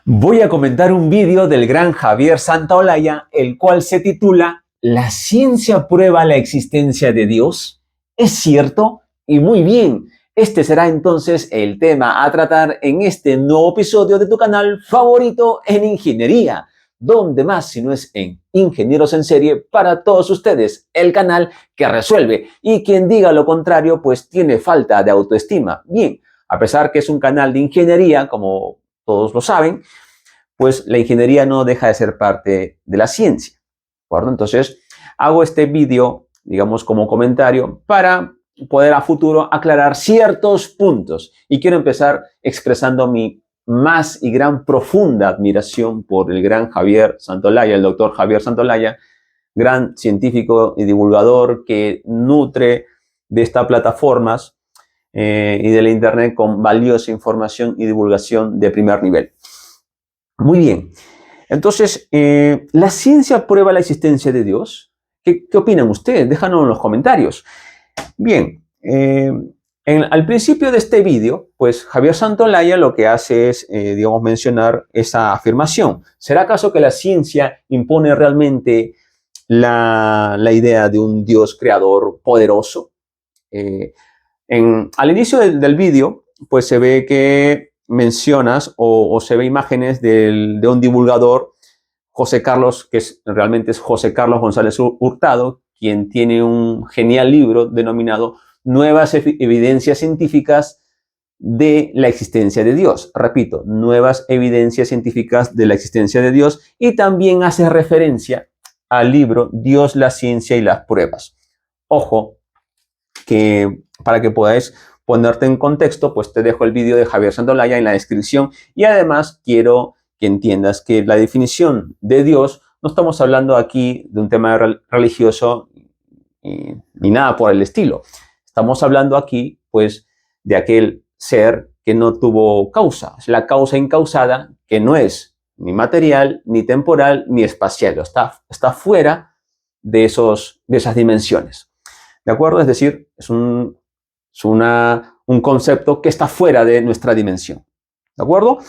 Voy a comentar un vídeo del gran Javier Santaolalla, el cual se titula ¿La ciencia prueba la existencia de Dios? ¿Es cierto? Y muy bien, este será entonces el tema a tratar en este nuevo episodio de tu canal favorito en ingeniería. ¿Dónde más si no es en Ingenieros en Serie para todos ustedes? El canal que resuelve. Y quien diga lo contrario, pues tiene falta de autoestima. Bien, a pesar que es un canal de ingeniería, como todos lo saben, pues la ingeniería no deja de ser parte de la ciencia, ¿de acuerdo? Entonces, hago este vídeo, digamos, como comentario para poder a futuro aclarar ciertos puntos. Y quiero empezar expresando mi más y gran profunda admiración por el gran Javier Santaolalla, el doctor Javier Santaolalla, gran científico y divulgador que nutre de estas plataformas y de la internet con valiosa información y divulgación de primer nivel. Muy bien. Entonces, ¿la ciencia prueba la existencia de Dios? ¿Qué opinan ustedes? Déjanos en los comentarios. Bien, al principio de este vídeo, pues Javier Santaolalla lo que hace es, digamos, mencionar esa afirmación. ¿Será acaso que la ciencia impone realmente la idea de un Dios creador poderoso? Al inicio del vídeo, pues se ve que mencionas o se ve imágenes de un divulgador, José Carlos, realmente es José Carlos González Hurtado, quien tiene un genial libro denominado Nuevas evidencias científicas de la existencia de Dios. Repito, nuevas evidencias científicas de la existencia de Dios, y también hace referencia al libro Dios, la ciencia y las pruebas. Ojo, que para que podáis ponerte en contexto, pues te dejo el vídeo de Javier Santaolalla en la descripción, y además quiero que entiendas que la definición de Dios, no estamos hablando aquí de un tema religioso ni nada por el estilo. Estamos hablando aquí, pues, de aquel ser que no tuvo causa, es la causa incausada, que no es ni material, ni temporal, ni espacial, está fuera de esas dimensiones. ¿De acuerdo? Es decir, es un concepto que está fuera de nuestra dimensión. ¿De acuerdo?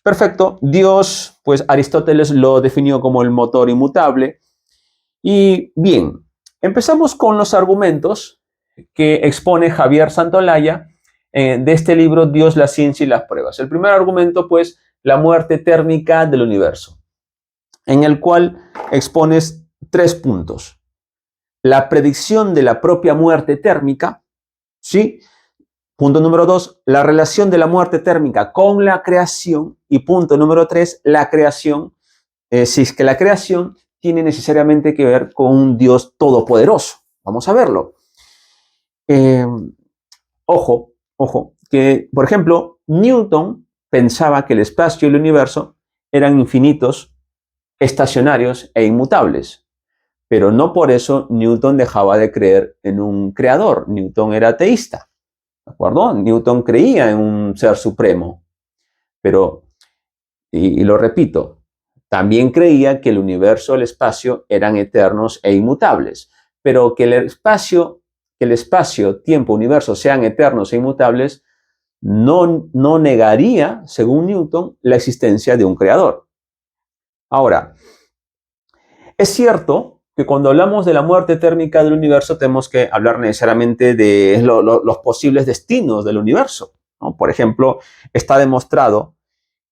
Perfecto. Dios, pues Aristóteles lo definió como el motor inmutable. Y bien, empezamos con los argumentos que expone Javier Santaolalla de este libro Dios, la ciencia y las pruebas. El primer argumento, pues, la muerte térmica del universo, en el cual expones 3 puntos. La predicción de la propia muerte térmica, ¿sí? Punto número 2, la relación de la muerte térmica con la creación. Y punto número 3, la creación, si es que la creación tiene necesariamente que ver con un Dios todopoderoso. Vamos a verlo. Ojo, que, por ejemplo, Newton pensaba que el espacio y el universo eran infinitos, estacionarios e inmutables. Pero no por eso Newton dejaba de creer en un creador. Newton era ateísta, ¿de acuerdo? Newton creía en un ser supremo, pero, y lo repito, también creía que el universo, el espacio, eran eternos e inmutables. Pero que el espacio, tiempo, universo sean eternos e inmutables, no negaría, según Newton, la existencia de un creador. Ahora, es cierto que cuando hablamos de la muerte térmica del universo tenemos que hablar necesariamente de los posibles destinos del universo, ¿no? Por ejemplo, está demostrado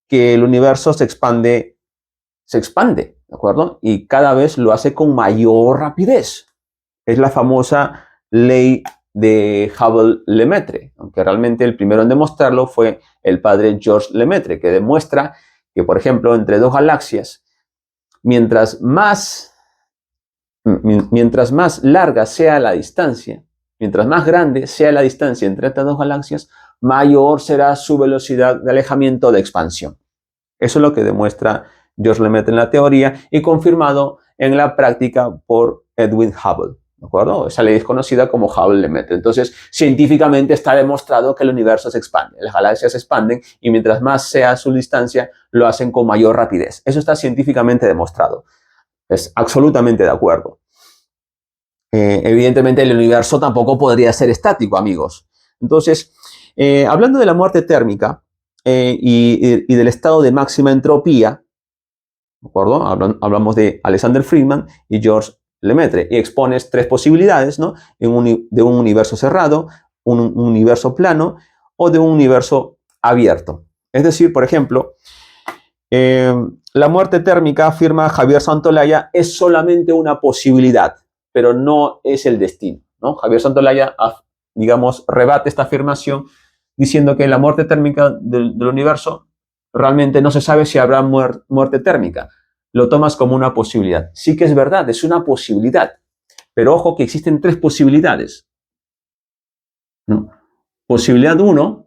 que el universo se expande, ¿de acuerdo? Y cada vez lo hace con mayor rapidez. Es la famosa ley de Hubble-Lemaitre, aunque realmente el primero en demostrarlo fue el padre Georges Lemaitre, que demuestra que, por ejemplo, entre 2 galaxias, mientras más larga sea la distancia, mientras más grande sea la distancia entre estas 2 galaxias, mayor será su velocidad de alejamiento de expansión. Eso es lo que demuestra Georges Lemaitre en la teoría y confirmado en la práctica por Edwin Hubble, ¿de acuerdo? Esa ley es conocida como Hubble-Lemaitre. Entonces, científicamente está demostrado que el universo se expande, las galaxias se expanden, y mientras más sea su distancia, lo hacen con mayor rapidez. Eso está científicamente demostrado. Es absolutamente de acuerdo. Evidentemente el universo tampoco podría ser estático, amigos. Entonces, hablando de la muerte térmica, y del estado de máxima entropía, ¿de acuerdo? Hablamos de Alexander Friedman y Georges Lemaitre, y expones tres posibilidades, ¿no? De un universo cerrado, un universo plano o de un universo abierto. Es decir, por ejemplo, la muerte térmica, afirma Javier Santolaya, es solamente una posibilidad, pero no es el destino, ¿no? Javier Santolaya, digamos, rebate esta afirmación diciendo que la muerte térmica del universo realmente no se sabe si habrá muerte térmica. Lo tomas como una posibilidad. Sí que es verdad, es una posibilidad, pero ojo que existen tres posibilidades, ¿no? Posibilidad 1,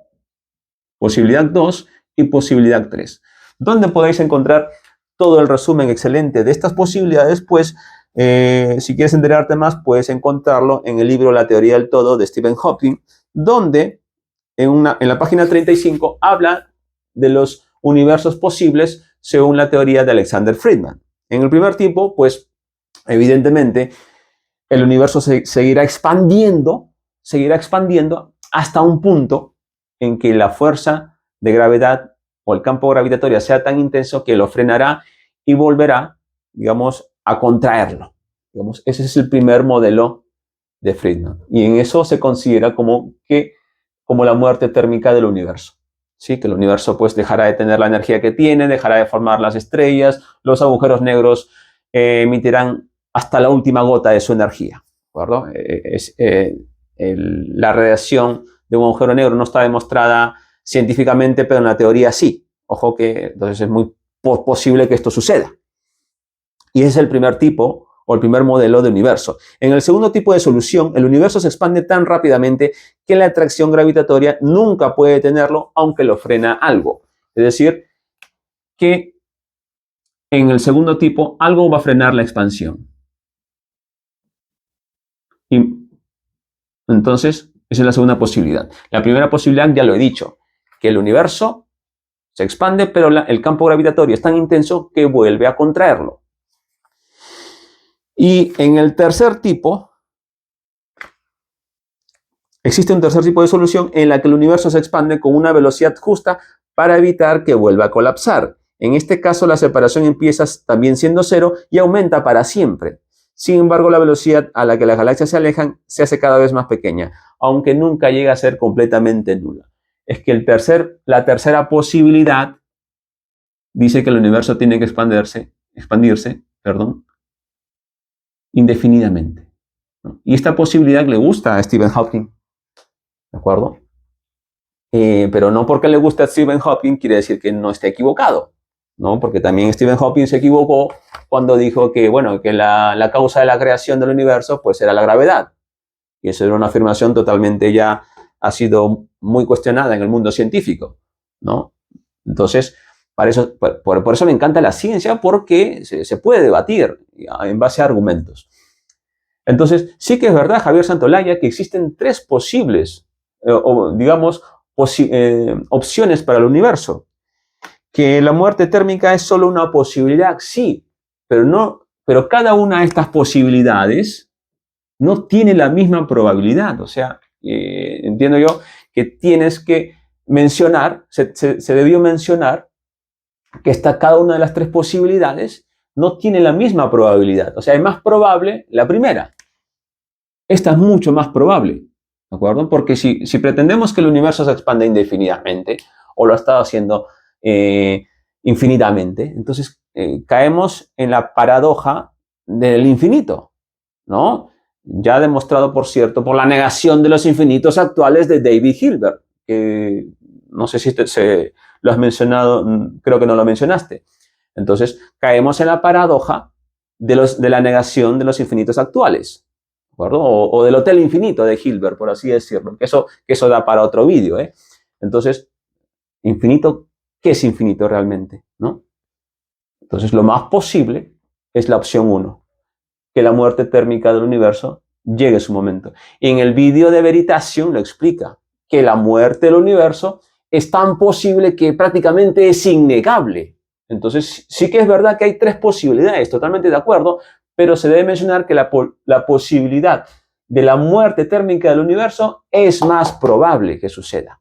posibilidad 2 y posibilidad 3. ¿Dónde podéis encontrar todo el resumen excelente de estas posibilidades? Pues, si quieres enterarte más, puedes encontrarlo en el libro La teoría del todo de Stephen Hawking, donde en la página 35 habla de los universos posibles según la teoría de Alexander Friedman. En el primer tipo, pues, evidentemente, el universo seguirá expandiendo hasta un punto en que la fuerza de gravedad o el campo gravitatorio sea tan intenso que lo frenará y volverá, digamos, a contraerlo. Digamos, ese es el primer modelo de Friedman. Y en eso se considera como la muerte térmica del universo. ¿Sí? Que el universo pues dejará de tener la energía que tiene, dejará de formar las estrellas, los agujeros negros emitirán hasta la última gota de su energía. ¿De acuerdo? La radiación de un agujero negro no está demostrada científicamente, pero en la teoría sí. Ojo que entonces es muy posible que esto suceda. Y ese es el primer tipo o el primer modelo de universo. En el segundo tipo de solución, el universo se expande tan rápidamente que la atracción gravitatoria nunca puede detenerlo, aunque lo frena algo. Es decir, que en el segundo tipo algo va a frenar la expansión. Y entonces, esa es la segunda posibilidad. La primera posibilidad, ya lo he dicho, que el universo se expande, pero el campo gravitatorio es tan intenso que vuelve a contraerlo. Y en el tercer tipo, existe un tercer tipo de solución en la que el universo se expande con una velocidad justa para evitar que vuelva a colapsar. En este caso, la separación empieza también siendo cero y aumenta para siempre. Sin embargo, la velocidad a la que las galaxias se alejan se hace cada vez más pequeña, aunque nunca llega a ser completamente nula. Es que la tercera posibilidad dice que el universo tiene que expandirse, indefinidamente, ¿no? Y esta posibilidad le gusta a Stephen Hawking, ¿de acuerdo? Pero no porque le guste a Stephen Hawking quiere decir que no esté equivocado, ¿no? Porque también Stephen Hawking se equivocó cuando dijo que, bueno, que la causa de la creación del universo pues era la gravedad. Y eso era una afirmación totalmente ya ha sido muy cuestionada en el mundo científico, ¿no? Entonces, por eso me encanta la ciencia, porque se puede debatir en base a argumentos. Entonces, sí que es verdad, Javier Santolaya, que existen tres posibles, digamos, opciones para el universo. Que la muerte térmica es solo una posibilidad, sí, pero cada una de estas posibilidades no tiene la misma probabilidad. O sea, entiendo yo que tienes que mencionar, se debió mencionar que cada una de las tres posibilidades no tiene la misma probabilidad. O sea, es más probable la primera. Esta es mucho más probable, ¿de acuerdo? Porque si pretendemos que el universo se expanda indefinidamente, o lo ha estado haciendo infinitamente, entonces caemos en la paradoja del infinito, ¿no? Ya demostrado, por cierto, por la negación de los infinitos actuales de David Hilbert, que no sé si lo has mencionado, creo que no lo mencionaste. Entonces, caemos en la paradoja de la negación de los infinitos actuales, ¿de acuerdo? O del hotel infinito de Hilbert, por así decirlo, que eso da para otro vídeo, ¿eh? Entonces, infinito, ¿qué es infinito realmente, no? Entonces, lo más posible es la opción 1, que la muerte térmica del universo llegue a su momento. Y en el vídeo de Veritasium lo explica, que la muerte del universo es tan posible que prácticamente es innegable. Entonces, sí que es verdad que hay tres posibilidades, totalmente de acuerdo, pero se debe mencionar que la posibilidad de la muerte térmica del universo es más probable que suceda.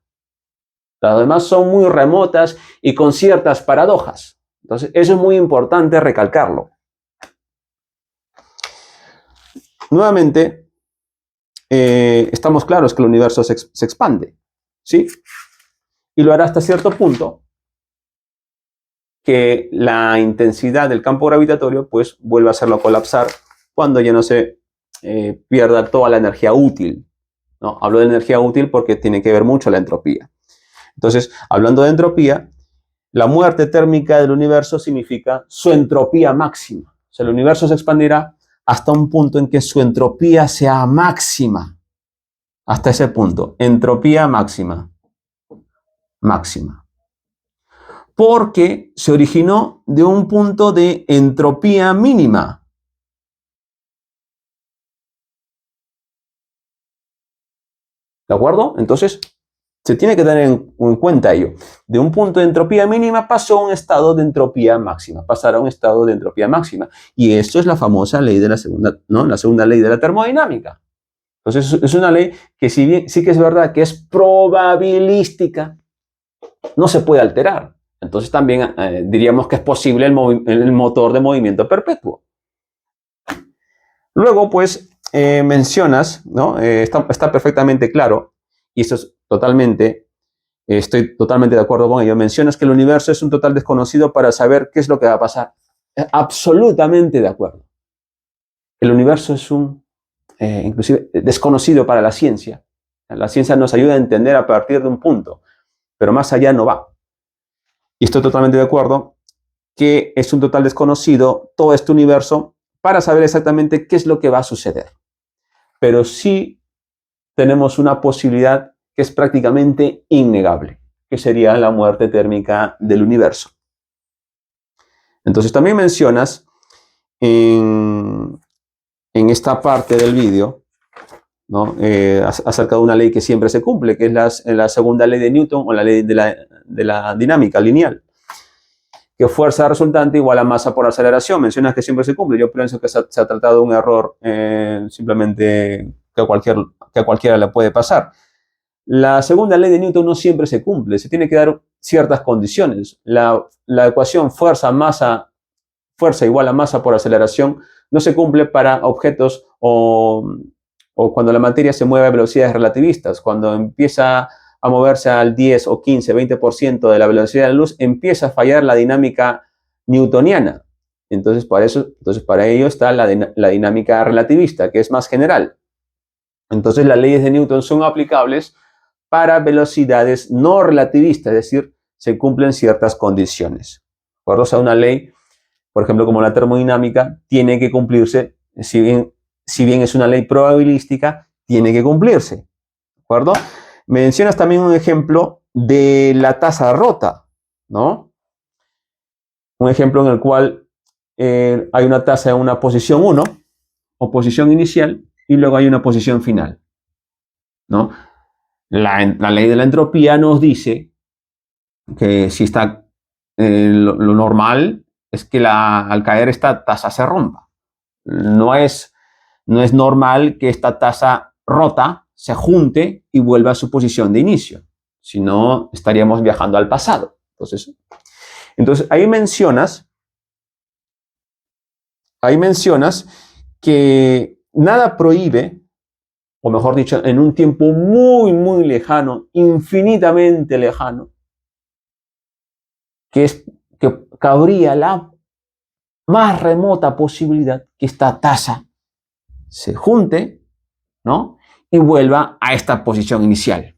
Las demás son muy remotas y con ciertas paradojas. Entonces, eso es muy importante recalcarlo. Nuevamente, estamos claros que el universo se expande, ¿sí? Y lo hará hasta cierto punto que la intensidad del campo gravitatorio pues vuelva a hacerlo colapsar cuando ya no se pierda toda la energía útil, ¿no? Hablo de energía útil porque tiene que ver mucho la entropía. Entonces, hablando de entropía, la muerte térmica del universo significa su entropía máxima. O sea, el universo se expandirá hasta un punto en que su entropía sea máxima. Hasta ese punto, entropía máxima. Máxima. Porque se originó de un punto de entropía mínima. ¿De acuerdo? Entonces, se tiene que tener en cuenta ello. De un punto de entropía mínima pasó a un estado de entropía máxima. Pasar a un estado de entropía máxima. Y esto es la famosa ley de la segunda, ¿no? La segunda ley de la termodinámica. Entonces, es una ley que si bien sí que es verdad que es probabilística, no se puede alterar. Entonces también diríamos que es posible el motor de movimiento perpetuo. Luego, pues, mencionas, ¿no? Está perfectamente claro, y esto es estoy totalmente de acuerdo con ello, mencionas que el universo es un total desconocido para saber qué es lo que va a pasar. Absolutamente de acuerdo. El universo es inclusive desconocido para la ciencia. La ciencia nos ayuda a entender a partir de un punto, pero más allá no va. Y estoy totalmente de acuerdo que es un total desconocido todo este universo para saber exactamente qué es lo que va a suceder. Pero sí tenemos una posibilidad que es prácticamente innegable, que sería la muerte térmica del universo. Entonces también mencionas en esta parte del vídeo, ¿no? Acerca de una ley que siempre se cumple, que es la segunda ley de Newton o la ley de la dinámica lineal, que fuerza resultante igual a masa por aceleración. Mencionas que siempre se cumple. Yo pienso que se ha tratado de un error simplemente que a cualquiera le puede pasar. La segunda ley de Newton no siempre se cumple, se tiene que dar ciertas condiciones. La ecuación fuerza igual a masa por aceleración no se cumple para objetos o cuando la materia se mueve a velocidades relativistas. Cuando empieza a moverse al 10 o 15, 20% de la velocidad de la luz, empieza a fallar la dinámica newtoniana. Entonces, para ello está la dinámica relativista, que es más general. Entonces, las leyes de Newton son aplicables para velocidades no relativistas, es decir, se cumplen ciertas condiciones. ¿De acuerdo? O sea, una ley, por ejemplo, como la termodinámica, tiene que cumplirse, si bien es una ley probabilística, tiene que cumplirse. ¿De acuerdo? Mencionas también un ejemplo de la taza rota, ¿no? Un ejemplo en el cual hay una taza en una posición 1, o posición inicial, y luego hay una posición final, ¿no? La ley de la entropía nos dice que si está lo normal es que al caer esta taza se rompa. No es normal que esta taza rota se junte y vuelva a su posición de inicio. Si no, estaríamos viajando al pasado. Entonces ahí mencionas que nada prohíbe, o mejor dicho, en un tiempo muy, muy lejano, infinitamente lejano, que cabría la más remota posibilidad que esta taza se junte, ¿no? Y vuelva a esta posición inicial.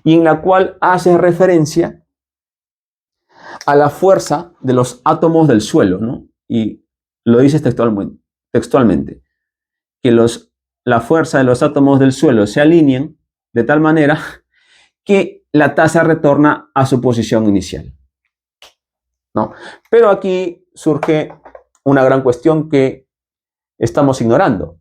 Y en la cual hace referencia a la fuerza de los átomos del suelo, ¿no? Y lo dice textualmente, que la fuerza de los átomos del suelo se alinean de tal manera que la taza retorna a su posición inicial, ¿no? Pero aquí surge una gran cuestión que estamos ignorando.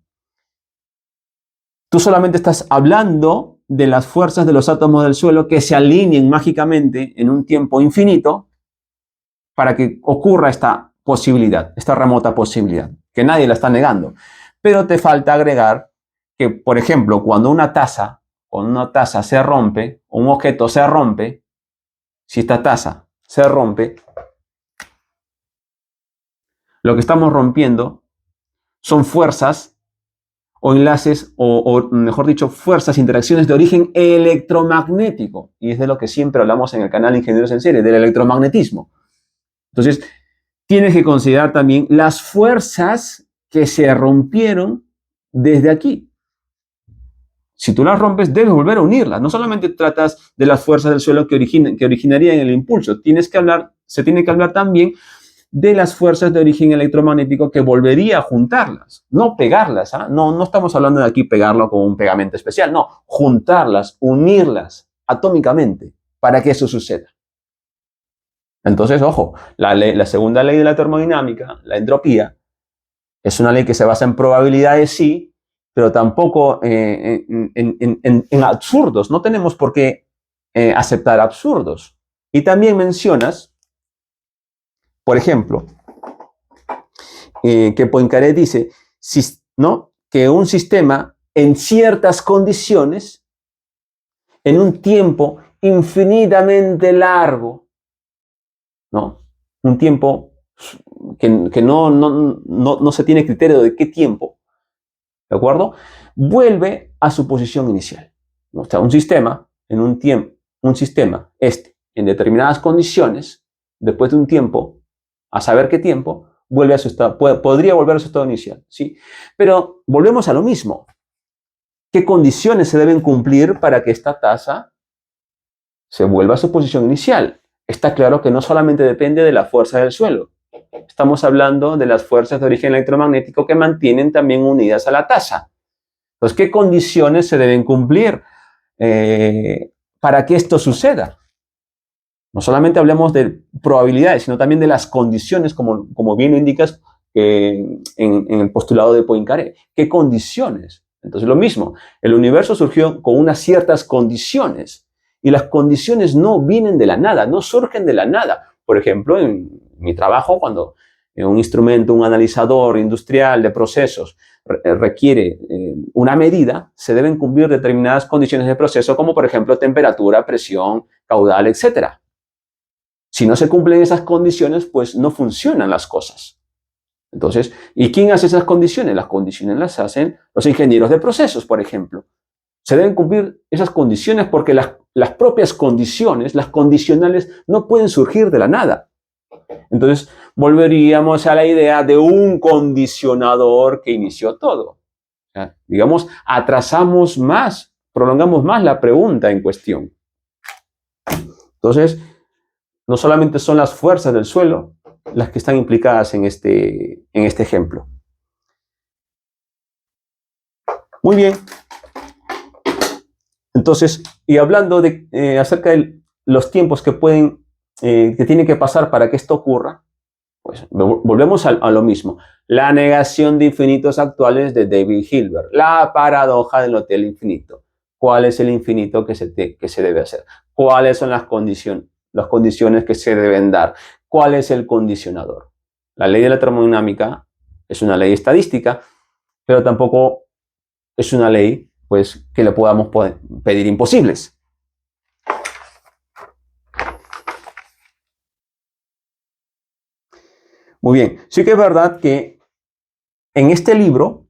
Tú solamente estás hablando de las fuerzas de los átomos del suelo que se alineen mágicamente en un tiempo infinito para que ocurra esta posibilidad, esta remota posibilidad, que nadie la está negando. Pero te falta agregar que, por ejemplo, cuando una taza cuando una taza se rompe, o un objeto se rompe, si esta taza se rompe, lo que estamos rompiendo son fuerzas o enlaces, o mejor dicho, fuerzas, interacciones de origen electromagnético. Y es de lo que siempre hablamos en el canal Ingenieros en Serie, del electromagnetismo. Entonces, tienes que considerar también las fuerzas que se rompieron desde aquí. Si tú las rompes, debes volver a unirlas. No solamente tratas de las fuerzas del suelo que originarían el impulso. Se tiene que hablar también de las fuerzas de origen electromagnético que volvería a juntarlas, no pegarlas. No estamos hablando de aquí pegarlo con un pegamento especial, no, juntarlas, unirlas atómicamente para que eso suceda. Entonces, ojo, la segunda ley de la termodinámica, la entropía, es una ley que se basa en probabilidades, sí, pero tampoco en absurdos. No tenemos por qué aceptar absurdos. Y también mencionas, por ejemplo, que Poincaré dice, ¿no?, que un sistema en ciertas condiciones, en un tiempo infinitamente largo, ¿no?, un tiempo que no se tiene criterio de qué tiempo, ¿de acuerdo?, vuelve a su posición inicial. O sea, un sistema en un tiempo, en determinadas condiciones, después de un tiempo, a saber qué tiempo, vuelve a su estado, podría volver a su estado inicial, ¿sí? Pero volvemos a lo mismo. ¿Qué condiciones se deben cumplir para que esta taza se vuelva a su posición inicial? Está claro que no solamente depende de la fuerza del suelo. Estamos hablando de las fuerzas de origen electromagnético que mantienen también unidas a la taza. Entonces, ¿qué condiciones se deben cumplir para que esto suceda? No solamente hablemos de probabilidades, sino también de las condiciones, como bien lo indicas en el postulado de Poincaré. ¿Qué condiciones? Entonces, lo mismo, el universo surgió con unas ciertas condiciones, y las condiciones no vienen de la nada, no surgen de la nada. Por ejemplo, en mi trabajo, cuando un instrumento, un analizador industrial de procesos requiere una medida, se deben cumplir determinadas condiciones de proceso, como por ejemplo temperatura, presión, caudal, etc. Si no se cumplen esas condiciones, pues no funcionan las cosas. Entonces, ¿y quién hace esas condiciones? Las condiciones las hacen los ingenieros de procesos, por ejemplo. Se deben cumplir esas condiciones porque las propias condiciones, las condicionales, no pueden surgir de la nada. Entonces, volveríamos a la idea de un condicionador que inició todo. O sea, digamos, atrasamos más, prolongamos más la pregunta en cuestión. Entonces, no solamente son las fuerzas del suelo las que están implicadas en este ejemplo. Muy bien. Entonces, y hablando acerca de los tiempos que tienen que pasar para que esto ocurra, pues volvemos a lo mismo. La negación de infinitos actuales de David Hilbert. La paradoja del hotel infinito. ¿Cuál es el infinito que se debe hacer? ¿Cuáles son las condiciones que se deben dar? ¿Cuál es el condicionador? La ley de la termodinámica es una ley estadística, pero tampoco es una ley, pues, que le podamos pedir imposibles. Muy bien, sí que es verdad que en este libro,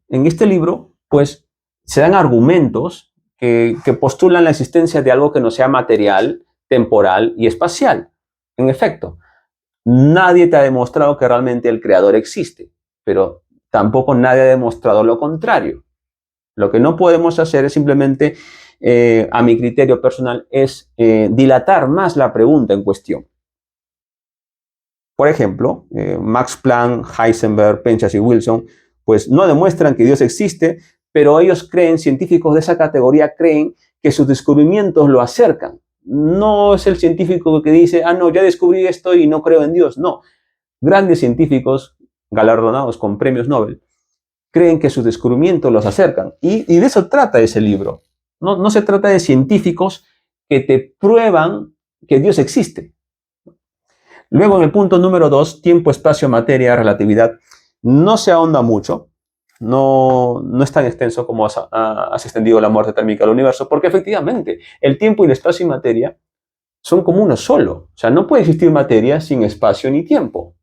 pues, se dan argumentos que postulan la existencia de algo que no sea material, temporal y espacial. En efecto, nadie te ha demostrado que realmente el creador existe, pero tampoco nadie ha demostrado lo contrario. Lo que no podemos hacer es simplemente, a mi criterio personal, es dilatar más la pregunta en cuestión. Por ejemplo, Max Planck, Heisenberg, Penzias y Wilson, pues no demuestran que Dios existe, pero ellos científicos de esa categoría creen que sus descubrimientos lo acercan. No es el científico que dice, no, ya descubrí esto y no creo en Dios. No, grandes científicos galardonados con premios Nobel creen que sus descubrimientos los acercan. Y de eso trata ese libro. No se trata de científicos que te prueban que Dios existe. Luego, en el punto número 2, tiempo, espacio, materia, relatividad, no se ahonda mucho. no es tan extenso como has extendido la muerte térmica del universo, porque efectivamente el tiempo y el espacio y materia son como uno solo. O sea, no puede existir materia sin espacio ni tiempo.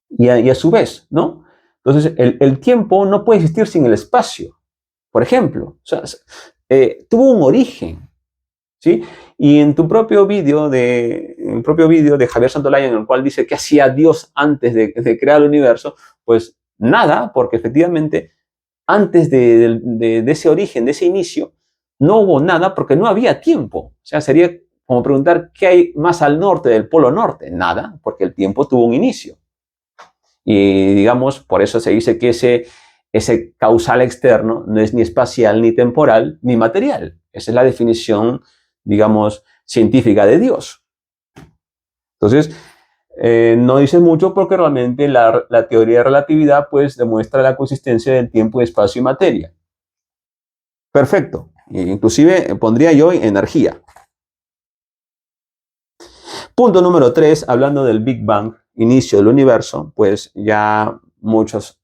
Y a su vez, ¿no? Entonces, el tiempo no puede existir sin el espacio, por ejemplo. O sea, tuvo un origen, ¿sí? Y en tu propio vídeo de Javier Santolaya, en el cual dice que hacía Dios antes de crear el universo, pues nada, porque efectivamente antes de ese origen, de ese inicio, no hubo nada porque no había tiempo. O sea, sería como preguntar qué hay más al norte del Polo Norte. Nada, porque el tiempo tuvo un inicio. Y digamos, por eso se dice que ese causal externo no es ni espacial, ni temporal, ni material. Esa es la definición, digamos, científica de Dios. Entonces, no dice mucho porque realmente la teoría de relatividad pues demuestra la consistencia del tiempo, espacio y materia. Perfecto. Inclusive pondría yo energía. Punto número 3, hablando del Big Bang, inicio del universo, pues ya muchos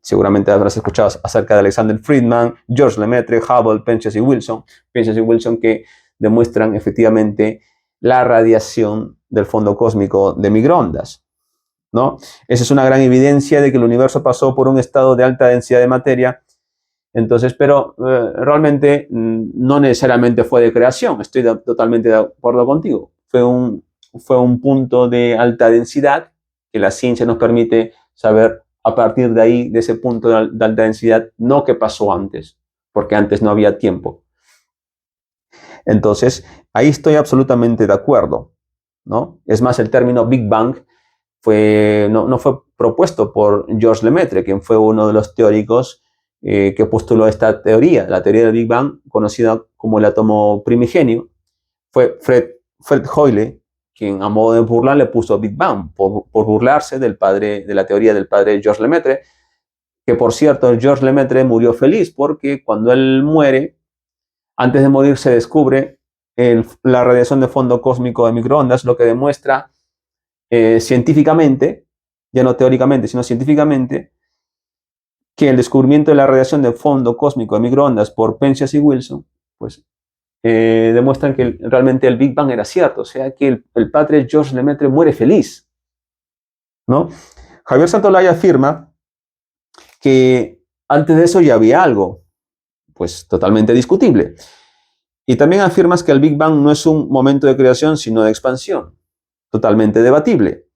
seguramente habrás escuchado acerca de Alexander Friedman, George Lemaitre, Hubble, Penzias y Wilson. Penzias y Wilson que demuestran efectivamente la radiación del fondo cósmico de microondas, ¿no? Esa es una gran evidencia de que el universo pasó por un estado de alta densidad de materia. Entonces, pero realmente no necesariamente fue de creación. Estoy totalmente de acuerdo contigo. Fue un punto de alta densidad que la ciencia nos permite saber a partir de ahí, de ese punto de alta densidad, no qué pasó antes, porque antes no había tiempo. Entonces, ahí estoy absolutamente de acuerdo, ¿no? Es más, el término Big Bang no fue propuesto por George Lemaitre, quien fue uno de los teóricos que postuló esta teoría, la teoría del Big Bang, conocida como el átomo primigenio. Fue Fred Hoyle quien a modo de burla le puso Big Bang, por burlarse de la teoría del padre George Lemaitre, que por cierto George Lemaitre murió feliz porque cuando él muere, antes de morir se descubre la radiación de fondo cósmico de microondas, lo que demuestra científicamente, ya no teóricamente, sino científicamente, que el descubrimiento de la radiación de fondo cósmico de microondas por Penzias y Wilson, pues demuestran que realmente el Big Bang era cierto, o sea que el padre George Lemaitre muere feliz, ¿no? Javier Santolaya afirma que antes de eso ya había algo, pues totalmente discutible. Y también afirmas que el Big Bang no es un momento de creación, sino de expansión, totalmente debatible.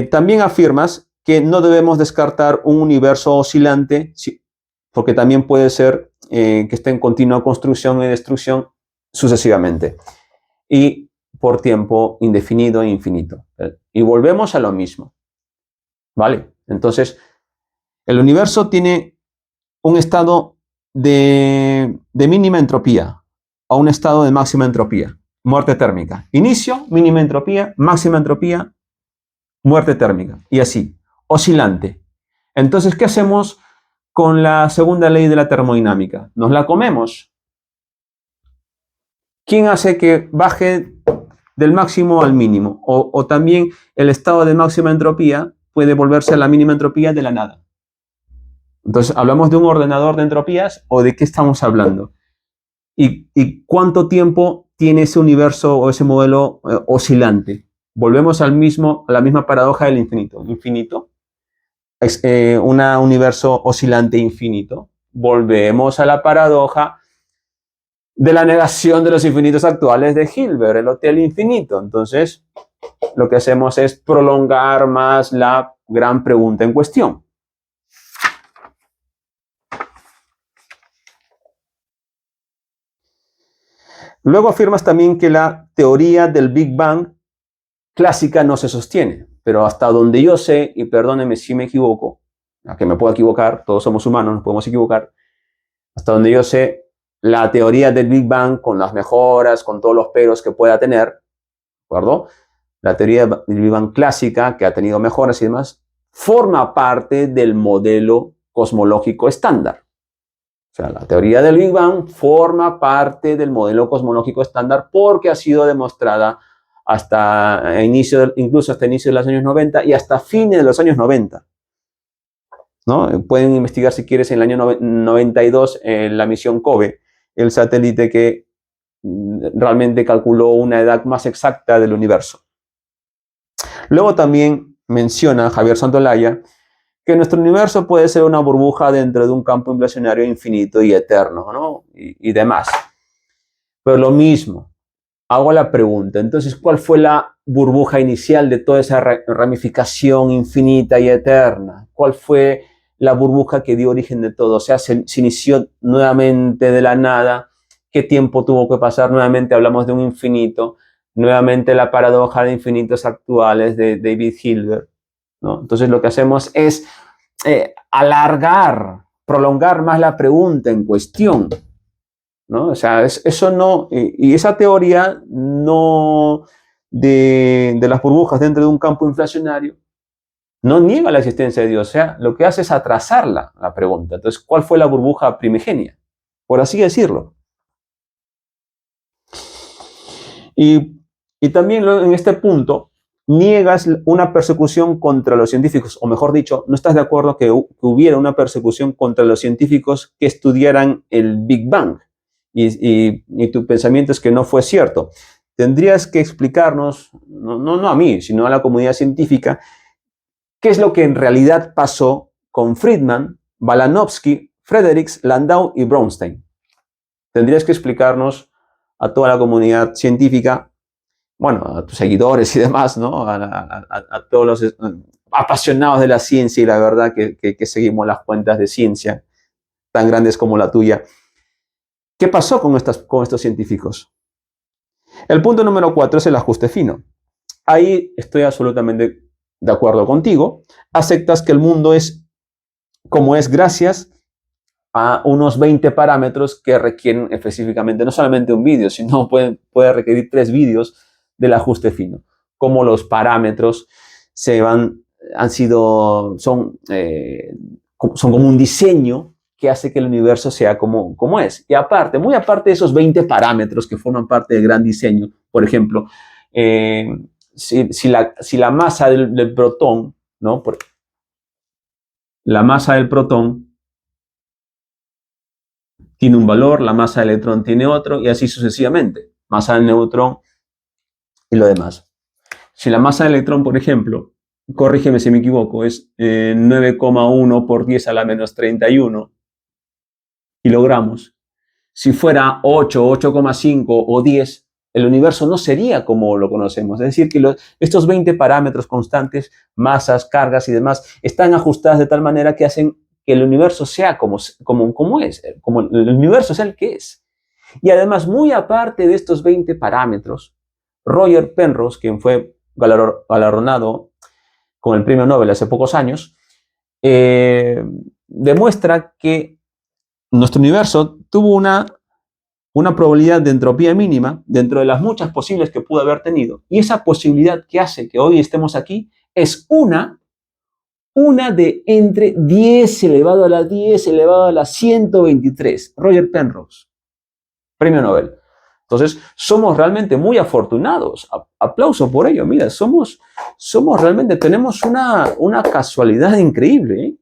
También afirmas que no debemos descartar un universo oscilante, porque también puede ser que esté en continua construcción y destrucción sucesivamente, y por tiempo indefinido e infinito. Y volvemos a lo mismo, ¿vale? Entonces, el universo tiene un estado de mínima entropía a un estado de máxima entropía, muerte térmica. Inicio, mínima entropía, máxima entropía, muerte térmica, y así, oscilante. Entonces, ¿qué hacemos con la segunda ley de la termodinámica? ¿Nos la comemos? ¿Quién hace que baje del máximo al mínimo? O también el estado de máxima entropía puede volverse a la mínima entropía de la nada. Entonces, ¿hablamos de un ordenador de entropías o de qué estamos hablando? ¿Y cuánto tiempo tiene ese universo o ese modelo oscilante? Volvemos a la misma paradoja del infinito. Infinito es un universo oscilante infinito. Volvemos a la paradoja de la negación de los infinitos actuales de Hilbert, el hotel infinito. Entonces, lo que hacemos es prolongar más la gran pregunta en cuestión. Luego afirmas también que la teoría del Big Bang clásica no se sostiene, pero hasta donde yo sé, y perdónenme si me equivoco, a que me puedo equivocar, todos somos humanos, nos podemos equivocar, hasta donde yo sé, la teoría del Big Bang, con las mejoras, con todos los peros que pueda tener, ¿de acuerdo? La teoría del Big Bang clásica, que ha tenido mejoras y demás, forma parte del modelo cosmológico estándar. O sea, la teoría del Big Bang forma parte del modelo cosmológico estándar porque ha sido demostrada incluso hasta inicio de los años 90 y hasta fines de los años 90. ¿no? Pueden investigar si quieres en el año 92 la misión COBE, el satélite que realmente calculó una edad más exacta del universo. Luego también menciona Javier Santolaya que nuestro universo puede ser una burbuja dentro de un campo inflacionario infinito y eterno, ¿no? Y demás. Pero lo mismo, hago la pregunta, entonces, ¿cuál fue la burbuja inicial de toda esa ramificación infinita y eterna? ¿Cuál fue la burbuja que dio origen de todo? O sea, se inició nuevamente de la nada. ¿Qué tiempo tuvo que pasar? Nuevamente hablamos de un infinito. Nuevamente la paradoja de infinitos actuales de David Hilbert, ¿no? Entonces lo que hacemos es prolongar más la pregunta en cuestión, ¿no? O sea, eso no, y esa teoría no de las burbujas dentro de un campo inflacionario no niega la existencia de Dios, o sea, lo que hace es atrasarla, la pregunta. Entonces, ¿cuál fue la burbuja primigenia? Por así decirlo. Y también en este punto niegas una persecución contra los científicos, o mejor dicho, no estás de acuerdo que hubiera una persecución contra los científicos que estudiaran el Big Bang. Y tu pensamiento es que no fue cierto. Tendrías que explicarnos, no a mí, sino a la comunidad científica, qué es lo que en realidad pasó con Friedman, Balanovsky, Fredericks, Landau y Bronstein. Tendrías que explicarnos a toda la comunidad científica, bueno, a tus seguidores y demás, ¿no? A todos los apasionados de la ciencia y la verdad que seguimos las cuentas de ciencia tan grandes como la tuya. ¿Qué pasó con estos científicos? El punto número 4 es el ajuste fino. Ahí estoy absolutamente de acuerdo contigo. Aceptas que el mundo es como es gracias a unos 20 parámetros que requieren específicamente no solamente un vídeo, sino puede requerir 3 vídeos del ajuste fino. Como los parámetros son como un diseño que hace que el universo sea como es. Y aparte, muy aparte de esos 20 parámetros que forman parte del gran diseño, por ejemplo, si la masa del protón, ¿no? La masa del protón tiene un valor, la masa del electrón tiene otro, y así sucesivamente. Masa del neutrón y lo demás. Si la masa del electrón, por ejemplo, corrígeme si me equivoco, es 9,1 por 10 a la menos 31 kilogramos. Si fuera 8, 8,5 o 10, el universo no sería como lo conocemos. Es decir, que estos 20 parámetros constantes, masas, cargas y demás, están ajustadas de tal manera que hacen que el universo sea como es, como el universo es el que es. Y además, muy aparte de estos 20 parámetros, Roger Penrose, quien fue galardonado con el premio Nobel hace pocos años, demuestra que nuestro universo tuvo una probabilidad de entropía mínima dentro de las muchas posibles que pudo haber tenido. Y esa posibilidad que hace que hoy estemos aquí es una de entre 10 elevado a la 10 elevado a la 123. Roger Penrose, premio Nobel. Entonces, somos realmente muy afortunados. Aplauso por ello. Mira, somos realmente, tenemos una casualidad increíble, ¿eh?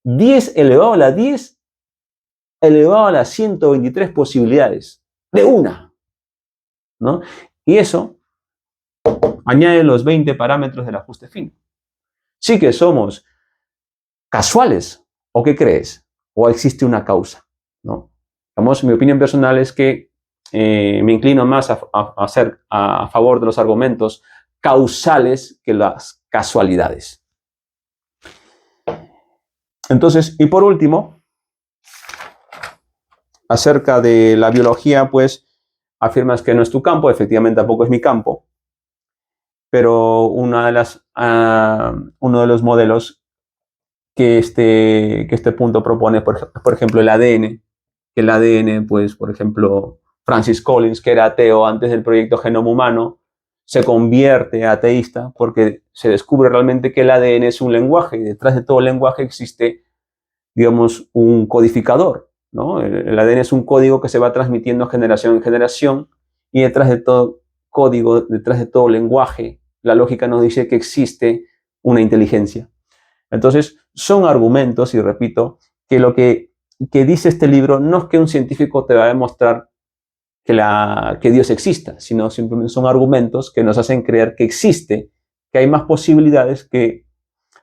10 elevado a la 10 elevado a las 123 posibilidades de una, ¿no? Y eso añade los 20 parámetros del ajuste fino. Sí que somos casuales, ¿o qué crees? ¿O existe una causa? ¿No? Vamos, mi opinión personal es que me inclino más a favor de los argumentos causales que las casualidades. Entonces, y por último, acerca de la biología, pues afirmas que no es tu campo, efectivamente tampoco es mi campo, pero uno de los modelos que este punto propone, por ejemplo, el ADN, que el ADN, pues, por ejemplo, Francis Collins, que era ateo antes del proyecto Genoma Humano, se convierte a ateísta porque se descubre realmente que el ADN es un lenguaje y detrás de todo lenguaje existe, digamos, un codificador, ¿no? El ADN es un código que se va transmitiendo generación en generación y detrás de todo código, detrás de todo lenguaje, la lógica nos dice que existe una inteligencia. Entonces, son argumentos, y repito, que lo que dice este libro no es que un científico te va a demostrar que Dios exista, sino simplemente son argumentos que nos hacen creer que existe, que hay más posibilidades que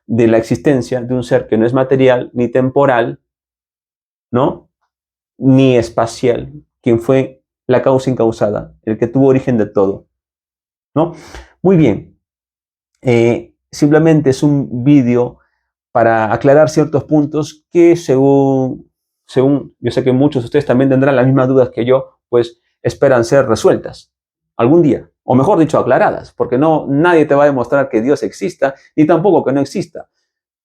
de la existencia de un ser que no es material ni temporal, ¿no? Ni espacial, quien fue la causa incausada, el que tuvo origen de todo, ¿no? Muy bien. Simplemente es un vídeo para aclarar ciertos puntos que según yo sé que muchos de ustedes también tendrán las mismas dudas que yo, pues esperan ser resueltas algún día, o mejor dicho, aclaradas, porque nadie te va a demostrar que Dios exista, ni tampoco que no exista.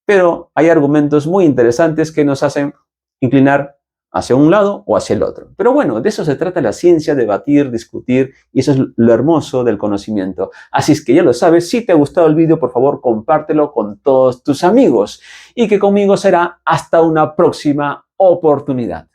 Pero hay argumentos muy interesantes que nos hacen inclinar hacia un lado o hacia el otro. Pero bueno, de eso se trata la ciencia, debatir, discutir, y eso es lo hermoso del conocimiento. Así es que ya lo sabes, si te ha gustado el vídeo, por favor, compártelo con todos tus amigos, y que conmigo será hasta una próxima oportunidad.